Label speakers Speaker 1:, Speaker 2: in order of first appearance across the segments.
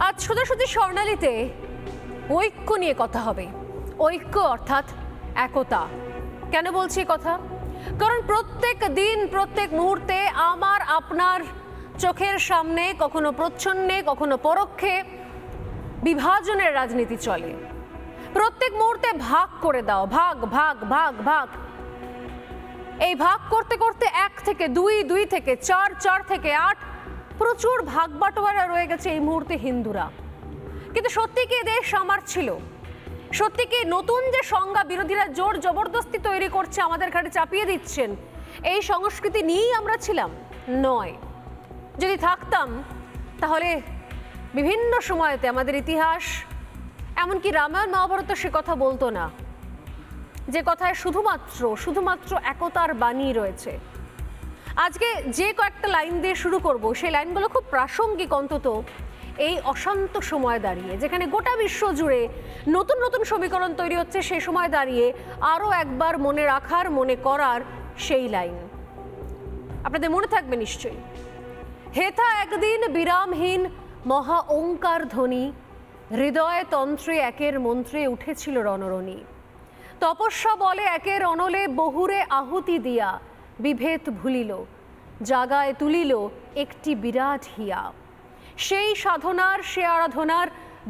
Speaker 1: আজ সোজাসুজি স্বর্ণালীতে ঐক্য নিয়ে কথা হবে। ঐক্য অর্থাৎ একতা। কেন বলছি কথা? কারণ প্রত্যেক দিন প্রত্যেক মুহূর্তে আমার আপনার চোখের সামনে কখনো প্রচ্ছন্নে কখনো পরোক্ষে বিভাজনের রাজনীতি চলে। প্রত্যেক মুহূর্তে ভাগ করে দাও, ভাগ ভাগ ভাগ ভাগ। এই ভাগ করতে করতে 1 থেকে 2, 2 থেকে 4, 4 থেকে 8 প্রচুর ভাগ বাটোয়ারা রয়ে গেছে এই মুহূর্তে হিন্দুরা। কিন্তু সত্যি কি দেশ আমার ছিল? সত্যি কি নতুন যে সংজ্ঞা বিরোধীরা জোর জবরদস্তি তৈরি করছে আমাদের ঘাড়ে চাপিয়ে দিচ্ছেন, এই সংস্কৃতি নিয়েই আমরা ছিলাম? নয়। যদি থাকতাম তাহলে বিভিন্ন সময়তে আমাদের ইতিহাস, এমনকি রামায়ণ মহাভারত সে কথা বলতো না, যে কথায় শুধুমাত্র একতার বাণী রয়েছে। আজকে যে কয়েকটা লাইন দিয়ে শুরু করব, সেই লাইনগুলো খুব প্রাসঙ্গিক অন্তত এই অশান্ত সময় দাঁড়িয়ে, যেখানে গোটা বিশ্ব জুড়ে নতুন নতুন সমীকরণ তৈরি হচ্ছে, সেই সময় দাঁড়িয়ে আরও একবার মনে রাখার, মনে করার সেই লাইন আপনাদের মনে থাকবে নিশ্চয়ই। হেথা একদিন বিরামহীন মহা ওঙ্কার ধ্বনি, হৃদয় তন্ত্রে একের মন্ত্রে উঠেছিল রণরণী। তপস্যা বলে একের অনলে বহুরে আহুতি দিয়া, বিভেদ ভুলিল জাগায় তুলিল একটি বিরাট হিয়া। সেই সাধনার সে আরাধনার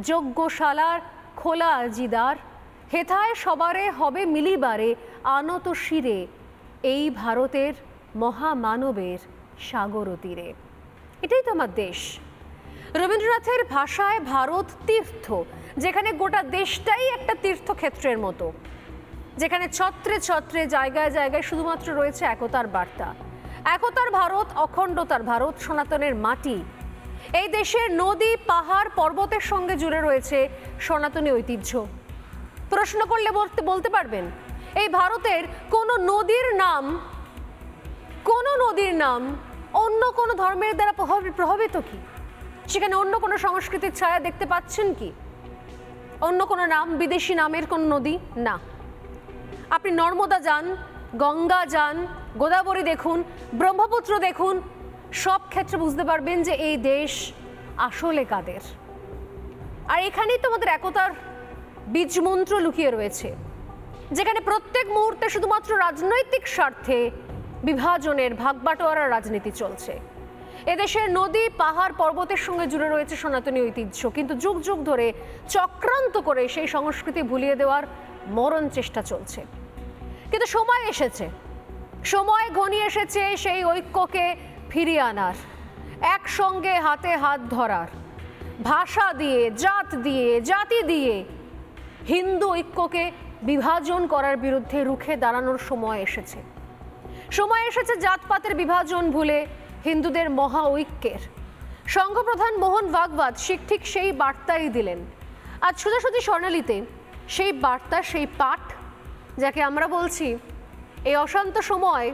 Speaker 1: যজ্ঞশালার খোলা জিদার, হেথায় সবারে হবে মিলিবারে আনত শিরে, এই ভারতের মহামানবের সাগর তীরে। এটাই তো আমার দেশ। রবীন্দ্রনাথের ভাষায় ভারত তীর্থ, যেখানে গোটা দেশটাই একটা তীর্থক্ষেত্রের মতো, যেখানে ছত্রে ছত্রে জায়গায় জায়গায় শুধুমাত্র রয়েছে একতার বার্তা। একতার ভারত, অখণ্ডতার ভারত, সনাতনের মাটি। এই দেশের নদী, পাহাড়, পর্বতের সঙ্গে জুড়ে রয়েছে সনাতনী ঐতিহ্য। প্রশ্ন করলে বলতে পারবেন এই ভারতের কোনো নদীর নাম অন্য কোনো ধর্মের দ্বারা প্রভাবিত কি? সেখানে অন্য কোনো সংস্কৃতির ছায়া দেখতে পাচ্ছেন কি? অন্য কোনো নাম, বিদেশি নামের কোনো নদী? না। আপনি নর্মদা যান, গঙ্গা যান, গোদাবরী দেখুন, ব্রহ্মপুত্র দেখুন, সব ক্ষেত্রে বুঝতে পারবেন যে এই দেশ আসলে কাদের। আর এখানেই তো আমাদের একতার বীজমন্ত্র লুকিয়ে রয়েছে, যেখানে প্রত্যেক মুহূর্তে শুধুমাত্র রাজনৈতিক স্বার্থে বিভাজনের, ভাগবাটোয়ারার রাজনীতি চলছে। এদেশের নদী, পাহাড়, পর্বতের সঙ্গে জুড়ে রয়েছে সনাতনী ঐতিহ্য, কিন্তু যুগ যুগ ধরে চক্রান্ত করে সেই সংস্কৃতি ভুলিয়ে দেওয়ার মরণ চেষ্টা চলছে। কিন্তু সময় এসেছে, সময় ঘনিয়ে এসেছে সেই ঐক্যকে ফিরিয়ে আনার, একসঙ্গে হাতে হাত ধরার, ভাষা দিয়ে, জাত দিয়ে, জাতি দিয়ে হিন্দু ঐক্যকে বিভাজন করার বিরুদ্ধে রুখে দাঁড়ানোর সময় এসেছে। সময় এসেছে জাতপাতের বিভাজন ভুলে হিন্দুদের মহা ঐক্যের। সংঘপ্রধান মোহন ভাগবত ঠিক সেই বার্তাই দিলেন আজ সোজাসুজি স্বর্ণালীতে। সেই বার্তা, সেই পাঠ, যাকে আমরা বলছি এই অশান্ত সময়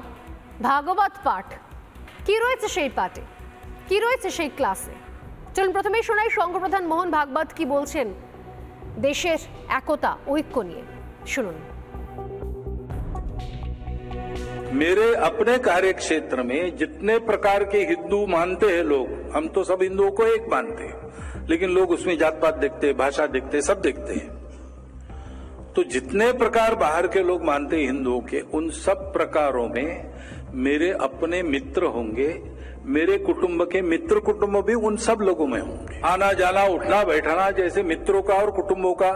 Speaker 1: ভাগবত পাঠ। কি রয়েছে সেই পাঠে, কি রয়েছে সেই ক্লাসে? চলুন প্রথমেই শোনাই সংঘপ্রধান মোহন ভাগবত কি বলছেন দেশের একতা, ঐক্য নিয়ে। শুনুন।
Speaker 2: मेरे अपने कार्य क्षेत्र में जितने प्रकार के हिंदू मानते हैं लोग, हम तो सब हिंदुओं को एक मानते हैं, लेकिन लोग उसमें जात पात देखते हैं, भाषा देखते हैं, सब देखते हैं। तो जितने प्रकार बाहर के लोग मानते हैं हिंदुओं के, उन सब प्रकारों में मेरे अपने मित्र होंगे, मेरे कुटुंब के मित्र कुटुंब भी उन सब लोगों में होंगे। आना जाना, उठना बैठना जैसे मित्रों का और कुटुंबों का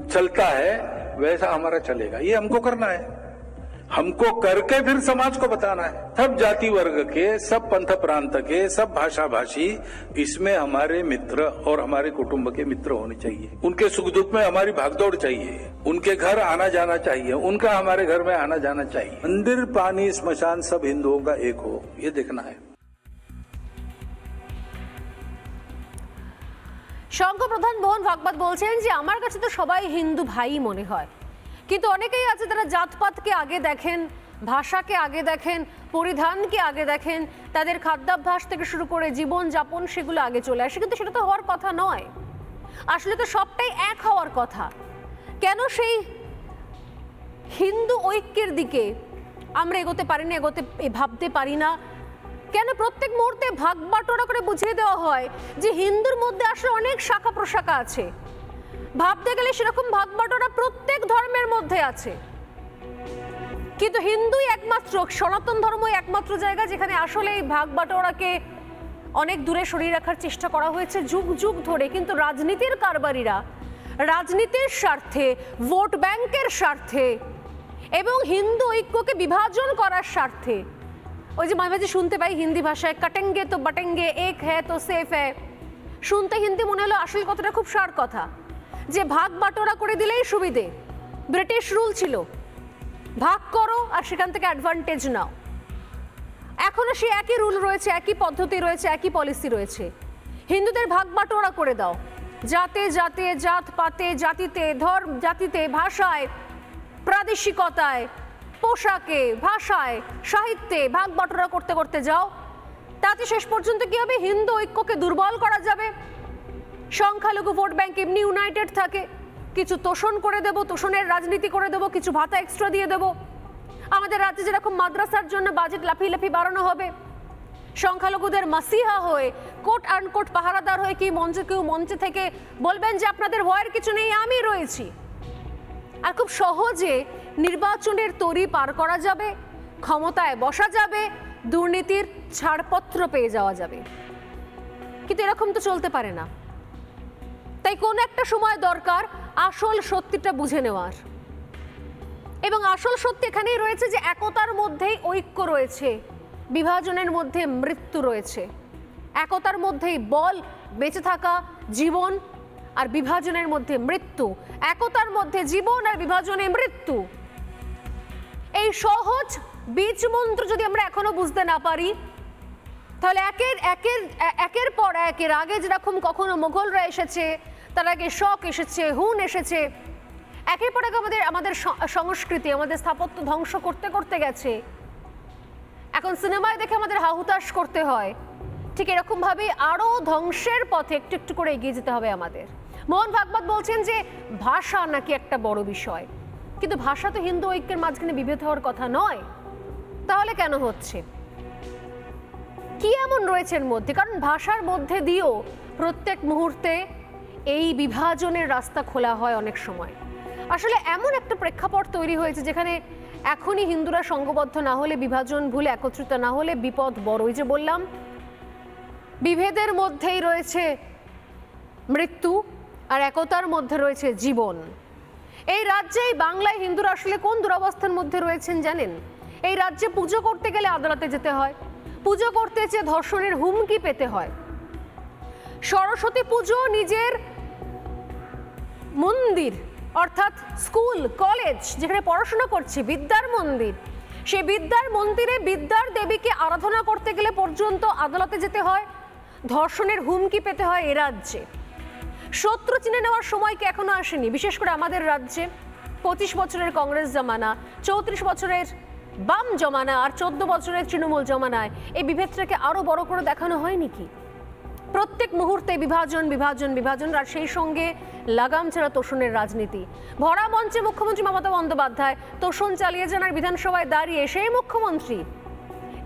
Speaker 2: चलता है, वैसा हमारा चलेगा। ये हमको करना है, हमको करके फिर समाज को बताना है। सब जाति वर्ग के, सब पंथ प्रांत के, सब भाषा भाषी, इसमें हमारे मित्र और हमारे कुटुंब के मित्र होने चाहिए। उनके सुख दुख में हमारी भागदौड़ चाहिए, उनके घर आना जाना चाहिए, उनका हमारे घर में आना जाना चाहिए। मंदिर, पानी, स्मशान सब हिंदुओं का एक हो, ये देखना है।
Speaker 1: সংঘপ্রধান মোহন ভাগবত বলছেন যে আমার কাছে তো সবাই হিন্দু ভাই মনে হয়, কিন্তু অনেকেই আছে তারা জাতপাতকে আগে দেখেন, ভাষাকে আগে দেখেন, পরিধানকে আগে দেখেন, তাদের খাদ্যাভ্যাস থেকে শুরু করে জীবন যাপন সেগুলো আগে চলে আসে। কিন্তু সেটা তো হওয়ার কথা নয়, আসলে তো সবটাই এক হওয়ার কথা। কেন সেই হিন্দু ঐক্যের দিকে আমরা এগোতে পারি না, ভাবতে পারি না, কেন প্রত্যেক মুহূর্তে ভাগ বাটোয়ারা করে বুঝিয়ে দেওয়া হয় যে হিন্দুর মধ্যে আসলে অনেক শাখা প্রশাখা আছে? ভাবতে গেলে সেরকম ভাগ বাটোয়ারা প্রত্যেক ধর্মের মধ্যে আছে, কিন্তু হিন্দুই একমাত্র, সনাতন ধর্মই একমাত্র জায়গা যেখানে আসলে এই ভাগ বাটোয়ারাকে অনেক দূরে সরিয়ে রাখার চেষ্টা করা হয়েছে যুগ যুগ ধরে। কিন্তু রাজনীতির কারবারিরা রাজনীতির স্বার্থে, ভোট ব্যাংকের স্বার্থে এবং হিন্দু ঐক্যকে বিভাজন করার স্বার্থে, ওই যে মাঝে মাঝে শুনতে পাই হিন্দি ভাষায় কাটেঙ্গে তো বাটেঙ্গে, এক হ্যায় তো সেফ হ্যায়, শুনতে হিন্দি মনে হলো আসল কথাটা খুব সার কথা, যে ভাগ বাটোয়ারা করে দিলেই সুবিধে। ব্রিটিশ রুল ছিল ভাগ করো আর সেখান থেকে অ্যাডভান্টেজ নাও। এখনো সেই একই রুল রয়েছে, একই পদ্ধতি রয়েছে, একই পলিসি রয়েছে। হিন্দুদের ভাগ বাটোয়ারা করে দাও, জাতে জাতে, জাত পাতে, জাতিতে, ধর্ম জাতিতে, ভাষায়, প্রাদেশিকতায়, পোশাকে, ভাষায়, সাহিত্যে ভাগ বাটোয়ারা করতে করতে যাও। তাতে শেষ পর্যন্ত কি হবে? হিন্দু ঐক্যকে দুর্বল করা যাবে। সংখ্যালঘু ভোট ব্যাংক এমনি ইউনাইটেড থাকে, কিছু তোষণ করে দেব, তোষণের রাজনীতি করে দেব, কিছু ভাতা এক্সট্রা দিয়ে দেব। আমাদের রাজ্যে যেরকম মাদ্রাসার জন্য বাজেট লাফিয়ে লাফিয়ে বাড়ানো হবে, সংখ্যালঘুদের মাসিহা হয়ে, কোট আনকোট পাহারাদার হয়ে কি কেউ মঞ্চে থেকে বলবেন যে আপনাদের ভয়ের কিছু নেই, আমি রয়েছি। আর খুব সহজে নির্বাচনের তরি পার করা যাবে, ক্ষমতায় বসা যাবে, দুর্নীতির ছাড়পত্র পেয়ে যাওয়া যাবে। কিন্তু এরকম তো চলতে পারে না। তাই কোন একটা সময় দরকার আসল সত্যিটা বুঝে নেওয়ার। এবং আসল সত্যি এখানেই রয়েছে যে একতার মধ্যেই ঐক্য রয়েছে, বিভাজনের মধ্যে মৃত্যু রয়েছে। একতার মধ্যেই বল, বেঁচে থাকা, জীবন, আর বিভাজনের মধ্যে মৃত্যু। একতার মধ্যে জীবন আর বিভাজনে মৃত্যু। এই সহজ বীজ মন্ত্র যদি আমরা এখনো বুঝতে না পারি, তাহলে একের পর একের আগে যেরকম কখনো মোগলরা এসেছে, তার আগে শক এসেছে, হুন এসেছে, একের পর এক আমাদের সংস্কৃতি, আমাদের স্থাপত্য ধ্বংস করতে করতে গেছে। এখন সিনেমায় দেখে আমাদের হাহুতাশ করতে হয়, ঠিক এরকম ভাবে আরো ধ্বংসের পথে একটু একটু করে এগিয়ে যেতে হবে আমাদের। মোহন ভাগবত বলছেন যে ভাষা নাকি একটা বড় বিষয়, কিন্তু ভাষা তো হিন্দু ঐক্যের মাঝখানে বিভেদ হওয়ার কথা নয়। তাহলে কেন হচ্ছে? কি এমন রয়েছে এর মধ্যে? কারণ ভাষার মধ্যে দিয়েও প্রত্যেক মুহূর্তে এই বিভাজনের রাস্তা খোলা হয় অনেক সময়। আসলে এমন একটা প্রেক্ষাপট তৈরি হয়েছে যেখানে এখনই হিন্দুরা সংঘবদ্ধ না হলে, বিভাজন ভুলে একত্রিত না হলে বিপদ বড়। ওই যে বললাম, বিভেদের মধ্যেই রয়েছে মৃত্যু আর একতার মধ্যে রয়েছে জীবন। এই রাজ্যে, এই বাংলায় হিন্দুরা আসলে কোন দুরবস্থার মধ্যে রয়েছেন জানেন? এই রাজ্যে পুজো করতে গেলে আদালতে যেতে হয়, পুজো করতে চেয়ে ধর্ষণের হুমকি পেতে হয়। সরস্বতী পুজো নিজের মন্দির, অর্থাৎ স্কুল কলেজ যেখানে পড়াশোনা করছে, বিদ্যার মন্দির, সেই বিদ্যার মন্দিরে বিদ্যার দেবীকে আরাধনা করতে গেলে পর্যন্ত আদালতে যেতে হয়, ধর্ষণের হুমকি পেতে হয়। এ রাজ্যে শত্রু চিনে নেওয়ার সময় কি এখনো আসেনি? বিশেষ করে আমাদের রাজ্যে 25 বছরের কংগ্রেস জমানা, 34 বছরের বাম জমানা আর 14 বছরের তৃণমূল জমানায় এই বিভেদটাকে আরো বড় করে দেখানো হয়নি কি? প্রত্যেক মুহূর্তে বিভাজন বিভাজন বিভাজন, আর সেই সঙ্গে লাগাম ছাড়া তোষণের রাজনীতি। ভরা মঞ্চে মুখ্যমন্ত্রী মমতা বন্দ্যোপাধ্যায় তোষণ চালিয়ে যান, আর বিধানসভায় দাঁড়িয়ে সেই মুখ্যমন্ত্রী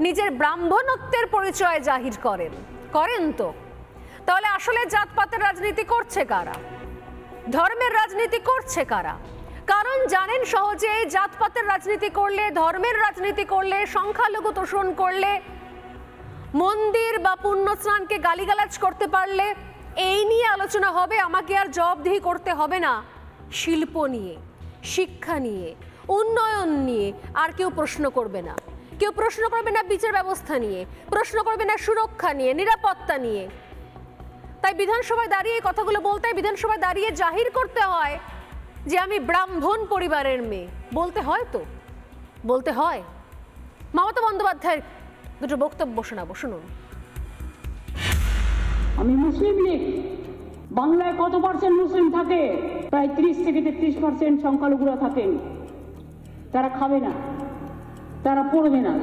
Speaker 1: নিজের ব্রাহ্মণত্বের পরিচয় জাহির করেন তো। তাহলে আসলে জাতপাতের রাজনীতি করছে কারা? ধর্মের রাজনীতি করছে কারা? কারণ জানেন সহজে জাতপাতের রাজনীতি করলে, ধর্মের রাজনীতি করলে, সংখ্যালঘু তোষণ করলে, মন্দির বা পুণ্যস্নানকে গালিগালাজ করতে পারলে এই নিয়ে আলোচনা হবে, আমাকে আর জবাবদিহি করতে হবে না। শিল্প নিয়ে, শিক্ষা নিয়ে, উন্নয়ন নিয়ে আর কেউ প্রশ্ন করবে না। কেউ প্রশ্ন করবে না বিচার ব্যবস্থা নিয়ে, প্রশ্ন করবে না সুরক্ষা নিয়ে, নিরাপত্তা নিয়ে। তাই বিধানসভায় দাঁড়িয়ে কথাগুলো বলতে হয়, বিধানসভায় দাঁড়িয়ে জাহির করতে হয় যে আমি ব্রাহ্মণ পরিবারের মেয়ে। বলতে হয় তো, বলতে হয়। মমতা বন্দ্যোপাধ্যায়ের দুটো বক্তব্য শোনাবো, শুনুন।
Speaker 3: আমি মুসলিম লীগ। বাংলায় কত পার্সেন্ট মুসলিম থাকে? প্রায় 30 থেকে 33% সংখ্যালঘুরা থাকেন। তারা খাবে না, তারা পড়বে না,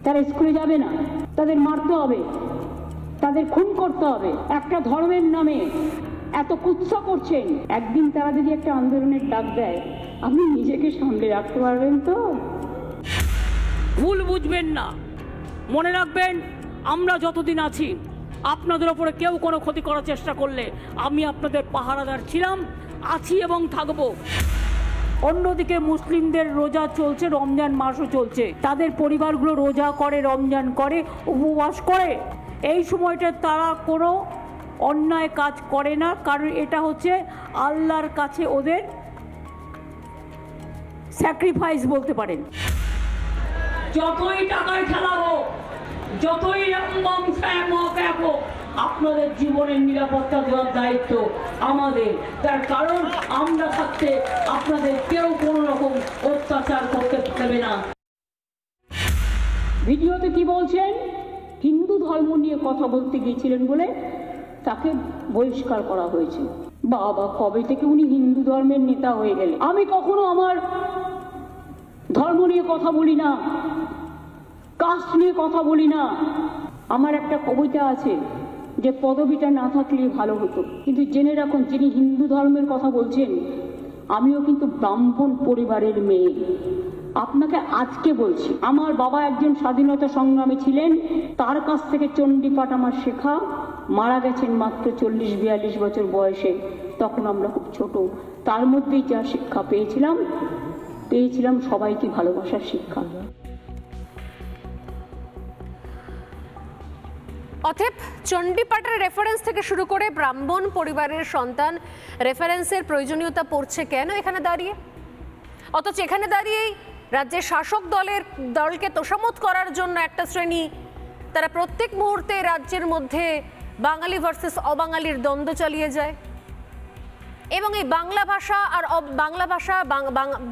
Speaker 3: তারা স্কুলে যাবে না, তাদের মারতে হবে, তাদের খুন করতে হবে। একটা ধর্মের নামে এত কুৎসা করছেন, একদিন তারা যদি একটা আন্দোলনের ডাক দেয়, আপনি নিজেকে সামলে রাখতে পারবেন তো? ভুল বুঝবেন না, মনে রাখবেন, আমরা যতদিন আছি আপনাদের ওপরে কেউ কোনো ক্ষতি করার চেষ্টা করলে আমি আপনাদের পাহারাদার ছিলাম, আছি এবং থাকবো। অন্যদিকে মুসলিমদের রোজা চলছে, রমজান মাসও চলছে, তাদের পরিবারগুলো রোজা করে, রমজান করে, উপবাস করে। এই সময়টা তারা কোনো অন্যায় কাজ করে না, কারণ এটা হচ্ছে আল্লাহর কাছে ওদের স্যাক্রিফাইস বলতে পারেন। যতই টাকায় খেলা হোক, যতই হোক, আপনাদের জীবনের নিরাপত্তা দেওয়ার দায়িত্ব আমাদের। তার কারণ আমরা থাকতে আপনাদের কেউ কোনো রকম অত্যাচার করতে পারবে না। ভিডিওতে কি বলছেন? হিন্দু ধর্ম নিয়ে কথা বলতে গিয়েছিলেন বলে তাকে বহিষ্কার করা হয়েছে। বাবা, কবে থেকে উনি হিন্দু ধর্মের নেতা হয়ে গেলেন? আমি কখনো আমার ধর্ম নিয়ে কথা বলি না, কাস্ট নিয়ে কথা বলি না। আমার একটা কবিতা আছে যে পদবিটা না থাকলেই ভালো হতো, কিন্তু জেনে রাখুন, যিনি হিন্দু ধর্মের কথা বলছেন, আমিও কিন্তু ব্রাহ্মণ পরিবারের মেয়ে। আপনাকে আজকে বলছি, আমার বাবা একজন স্বাধীনতা সংগ্রামী ছিলেন, তার কাছ থেকে চণ্ডীপাঠ আমার শেখা। মারা গেছেন মাত্র 40-42 বছর বয়সে, তখন আমরা খুব ছোট। তার মধ্যেই যা শিক্ষা পেয়েছিলাম সবাইকে ভালোবাসার শিক্ষা।
Speaker 1: অতএব চণ্ডীপাঠের রেফারেন্স থেকে শুরু করে ব্রাহ্মণ পরিবারের সন্তান রেফারেন্সের প্রয়োজনীয়তা পড়ছে কেন এখানে দাঁড়িয়ে? অথচ এখানে দাঁড়িয়েই রাজ্যের শাসক দলকে তোষামত করার জন্য একটা শ্রেণী, তারা প্রত্যেক মুহূর্তে রাজ্যের মধ্যে বাঙালি ভার্সেস অবাঙালির দ্বন্দ্ব চালিয়ে যায়। এবং এই বাংলা ভাষা আর বাংলা ভাষা,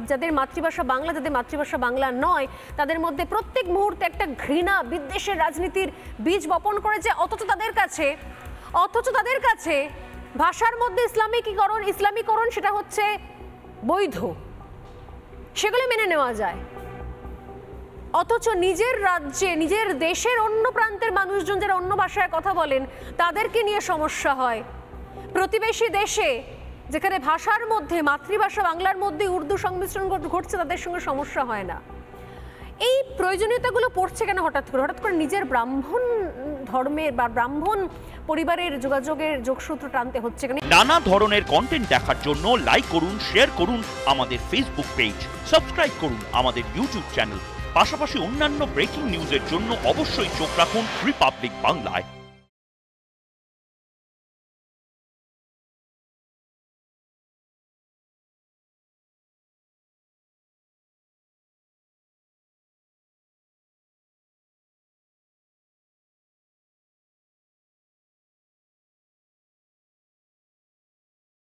Speaker 1: যাদের মাতৃভাষা বাংলা, যাদের মাতৃভাষা বাংলা নয়, তাদের মধ্যে প্রত্যেক মুহূর্তে একটা ঘৃণা বিদ্বেষের রাজনীতির বীজ বপন করেছে। অথচ তাদের কাছে ভাষার মধ্যে ইসলামীকরণ সেটা হচ্ছে বৈধ, সেগুলো মেনে নেওয়া যায়। অথচ নিজের রাজ্যে, নিজের দেশের অন্য প্রান্তের মানুষজন যারা অন্য ভাষায় কথা বলেন, তাদেরকে নিয়ে সমস্যা হয়। প্রতিবেশী দেশে যেখানে ভাষার মধ্যে, মাতৃভাষা বাংলার মধ্যে উর্দু সংমিশ্রণ ঘটছে, তাদের সঙ্গে সমস্যা হয় না। এই প্রয়োজনীয়তাগুলো পড়ছে কেন হঠাৎ করে নিজের ব্রাহ্মণ ধর্মের বা ব্রাহ্মণ পরিবারের যোগসূত্র টানতে হচ্ছে কেন?
Speaker 4: নানা ধরনের কন্টেন্ট দেখার জন্য লাইক করুন, শেয়ার করুন আমাদের ফেসবুক পেজ, সাবস্ক্রাইব করুন আমাদের ইউটিউব চ্যানেল। পাশাপাশি অন্যান্য ব্রেকিং নিউজের জন্য অবশ্যই চোখ রাখুন রিপাবলিক বাংলায়।